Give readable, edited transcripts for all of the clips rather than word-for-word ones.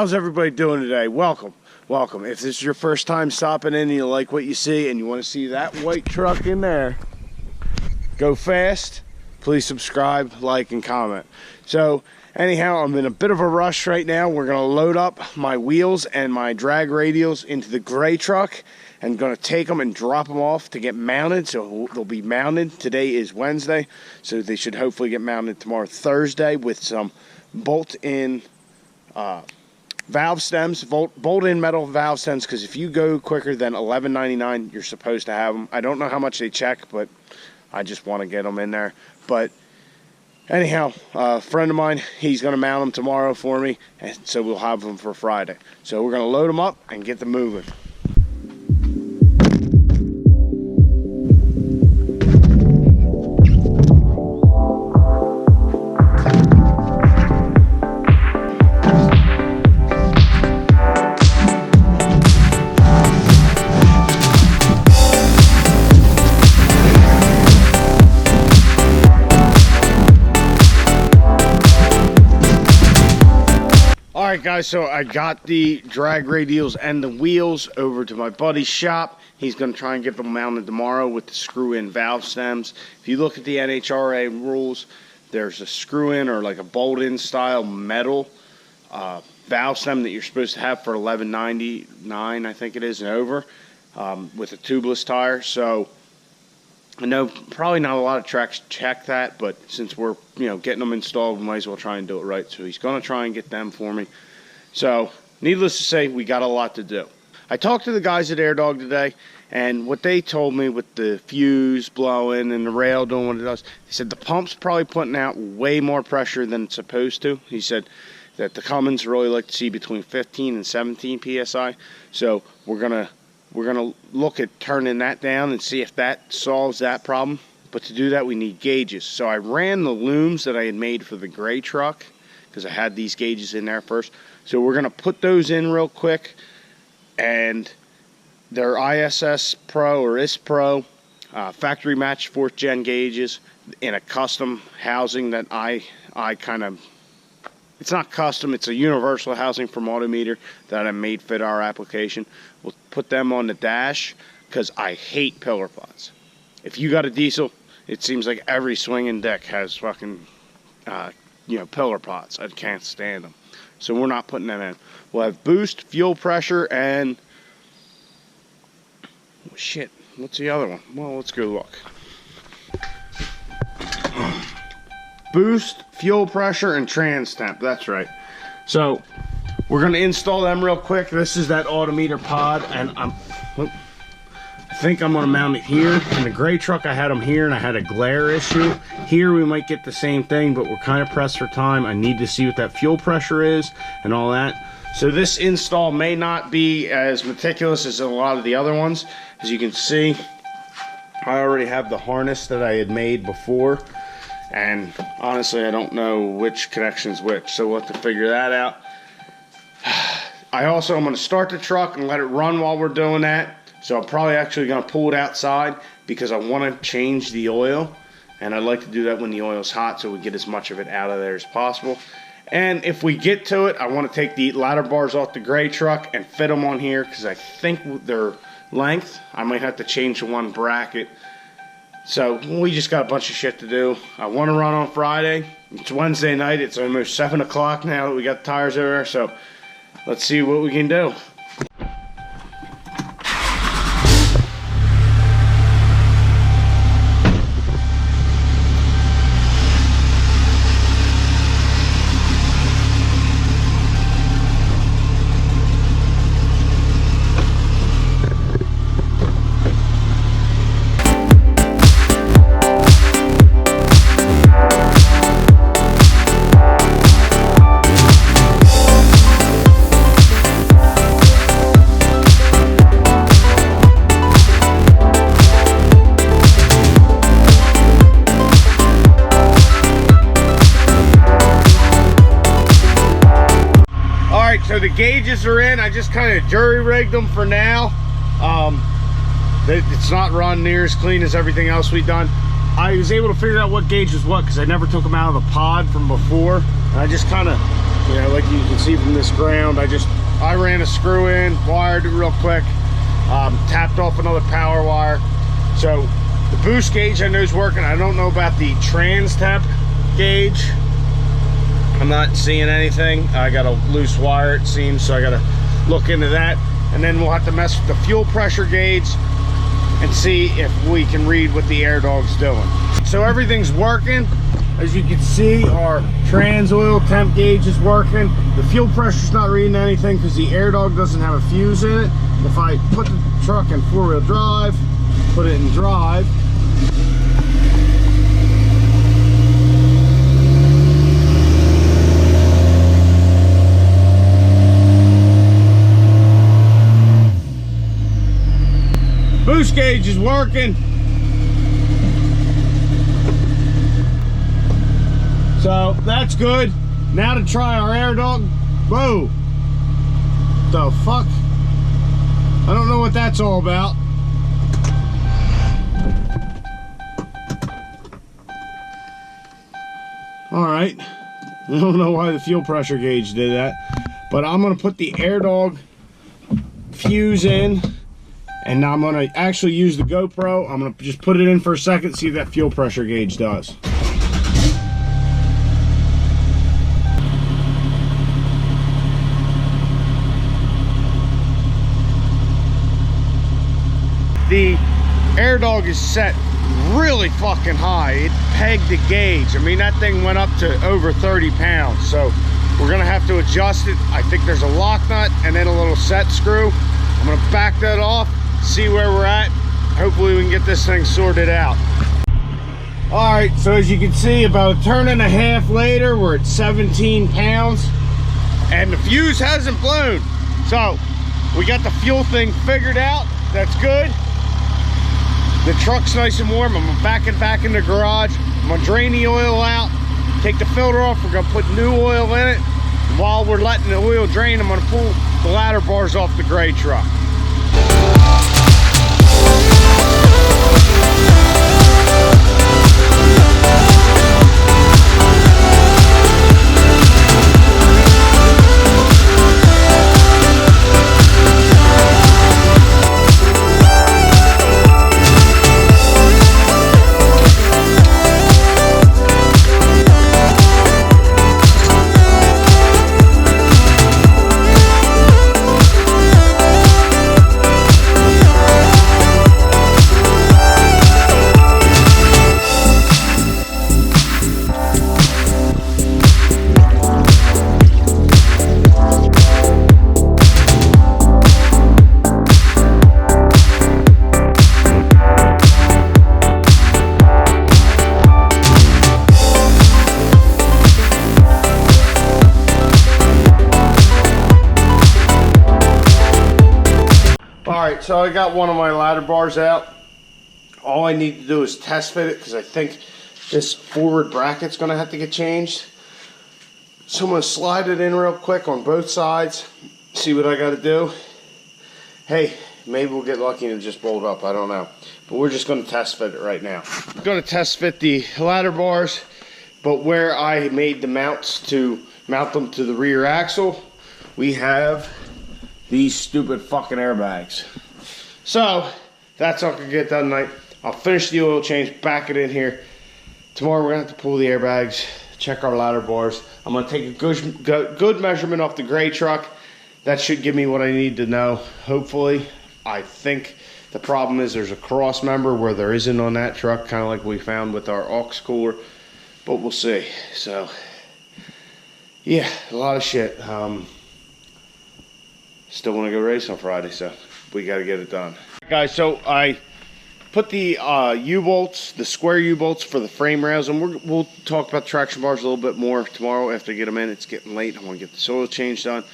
How's everybody doing today? Welcome. If this is your first time stopping in and you like what you see and you want to see that white truck in there go fast, please subscribe, like, and comment. So anyhow, I'm in a bit of a rush right now. We're going to load up my wheels and my drag radials into the gray truck and going to take them and drop them off to get mounted. So they'll be mounted. Today is Wednesday, so they should hopefully get mounted tomorrow, Thursday, with some bolt-in valve stems, bolt-in metal valve stems, because if you go quicker than $11.99, you're supposed to have them. I don't know how much they check, but I just want to get them in there. But anyhow, a friend of mine, he's going to mount them tomorrow for me, and so we'll have them for Friday. So we're going to load them up and get them moving. Alright guys, so I got the drag radials and the wheels over to my buddy's shop. He's going to try and get them mounted tomorrow with the screw-in valve stems. If you look at the NHRA rules, there's a screw-in or like a bolt-in style metal valve stem that you're supposed to have for $11.99, I think it is, and over, with a tubeless tire. So I know probably not a lot of tracks check that, but since we're getting them installed, we might as well try and do it right. So he's going to try and get them for me. So needless to say, we got a lot to do. I talked to the guys at AirDog today, and what they told me with the fuse blowing and the rail doing what it does, he said the pump's probably putting out way more pressure than it's supposed to. He said that the Cummins really like to see between 15 and 17 psi. So we're gonna look at turning that down and see if that solves that problem. But to do that, we need gauges. So I ran the looms that I had made for the gray truck, because I had these gauges in there first. So we're going to put those in real quick. And they're ISS Pro or IS Pro, factory match 4th gen gauges in a custom housing that I kind of, it's not custom, it's a universal housing from Autometer that I made fit our application. We'll put them on the dash because I hate pillar pots. If you got a diesel, it seems like every swinging deck has fucking, pillar pots. I can't stand them. So we're not putting them in. We'll have boost, fuel pressure, and oh, shit, what's the other one? Well, let's go look. Boost, fuel pressure, and trans temp. That's right. So we're going to install them real quick. This is that Autometer pod, and I think I'm going to mount it here. In the gray truck, I had them here, and I had a glare issue. Here, we might get the same thing, but we're kind of pressed for time. I need to see what that fuel pressure is and all that. So this install may not be as meticulous as a lot of the other ones. As you can see, I already have the harness that I had made before. And honestly, I don't know which connection's which, so we'll have to figure that out. I'm going to start the truck and let it run while we're doing that. So I'm probably actually going to pull it outside because I want to change the oil. And I'd like to do that when the oil's hot so we get as much of it out of there as possible. And if we get to it, I want to take the ladder bars off the gray truck and fit them on here because I think their length, I might have to change the one bracket. So we just got a bunch of shit to do. I want to run on Friday. It's Wednesday night. It's almost 7 o'clock now that we got the tires over there. So let's see what we can do. So the gauges are in. I just kind of jury-rigged them for now. It's not run near as clean as everything else we've done. I was able to figure out what gauge was what because I never took them out of the pod from before. And I just kind of You know, like you can see from this ground, I ran a screw in, wired it real quick, tapped off another power wire. So the boost gauge I know is working. I don't know about the trans temp gauge. I'm not seeing anything. I got a loose wire, it seems, so I got to look into that. And then we'll have to mess with the fuel pressure gauge and see if we can read what the air dog's doing. So everything's working. As you can see, our trans oil temp gauge is working. The fuel pressure's not reading anything because the air dog doesn't have a fuse in it. If I put the truck in four-wheel drive, put it in drive, boost gauge is working. So that's good. Now to try our air dog. Whoa. The fuck? I don't know what that's all about. All right. I don't know why the fuel pressure gauge did that, but I'm gonna put the air dog fuse in, and now I'm gonna actually use the GoPro. I'm gonna just put it in for a second, see what that fuel pressure gauge does. The air dog is set really fucking high. It pegged the gauge. I mean, that thing went up to over 30 pounds. So we're gonna have to adjust it. I think there's a lock nut and then a little set screw. I'm gonna back that off, see where we're at. Hopefully we can get this thing sorted out. All right, so as you can see, about a turn and a half later, we're at 17 pounds and the fuse hasn't blown. So we got the fuel thing figured out. That's good. The truck's nice and warm. I'm gonna back it back in the garage. I'm gonna drain the oil out, take the filter off. We're gonna put new oil in it. While we're letting the oil drain, I'm gonna pull the ladder bars off the gray truck. Alright, so I got one of my ladder bars out. All I need to do is test fit it because I think this forward bracket's going to have to get changed. So I'm going to slide it in real quick on both sides, see what I got to do. Hey, maybe we'll get lucky and just bolt up, I don't know. But we're just going to test fit it right now. I'm going to test fit the ladder bars, but where I made the mounts to mount them to the rear axle, we have these stupid fucking airbags. So that's not gonna get done tonight. I'll finish the oil change, back it in here. Tomorrow we're gonna have to pull the airbags, check our ladder bars. I'm gonna take a good measurement off the gray truck. That should give me what I need to know, hopefully. I think the problem is there's a cross member where there isn't on that truck, kind of like we found with our aux cooler, but we'll see. So yeah, a lot of shit. Still want to go race on Friday, so we got to get it done. Guys, so I put the U-bolts, the square U-bolts for the frame rails, and we'll talk about the traction bars a little bit more tomorrow after I get them in. It's getting late. I want to get the oil change done,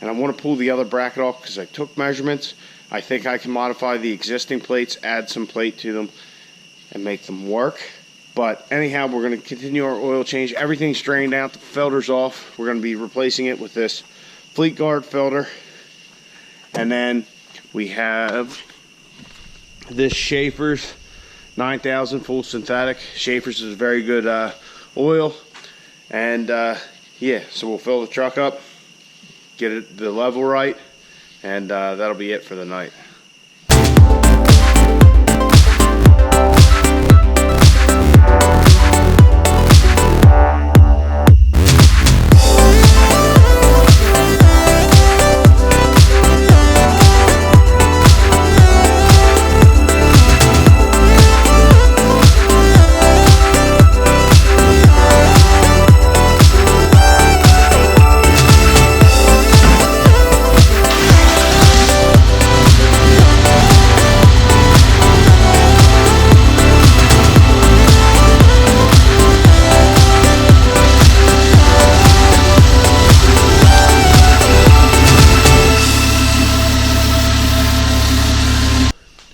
and I want to pull the other bracket off because I took measurements. I think I can modify the existing plates, add some plate to them, and make them work. But anyhow, we're going to continue our oil change. Everything's drained out. The filter's off. We're going to be replacing it with this Fleet Guard filter. And then we have this Schaefer's 9000 full synthetic. Schaefer's is a very good oil. And yeah, so we'll fill the truck up, get it the level right, and that'll be it for the night.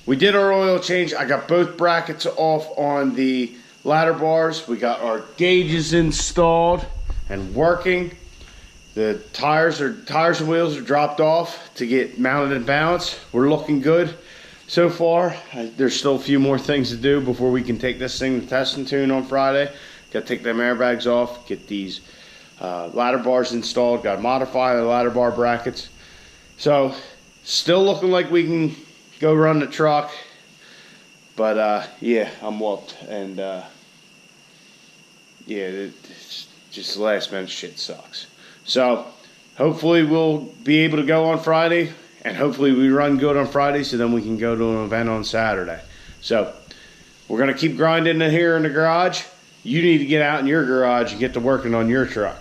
We did our oil change. I got both brackets off on the ladder bars. We got our gauges installed and working. The tires and wheels are dropped off to get mounted and balanced. We're looking good so far. There's still a few more things to do before we can take this thing to test and tune on Friday. Got to take them airbags off, get these ladder bars installed, got to modify the ladder bar brackets. So still looking like we can go run the truck, but yeah, I'm whooped, and yeah, it's just the last minute shit sucks. So hopefully we'll be able to go on Friday, and hopefully we run good on Friday, so then we can go to an event on Saturday. So we're gonna keep grinding in here in the garage. You need to get out in your garage and get to working on your truck.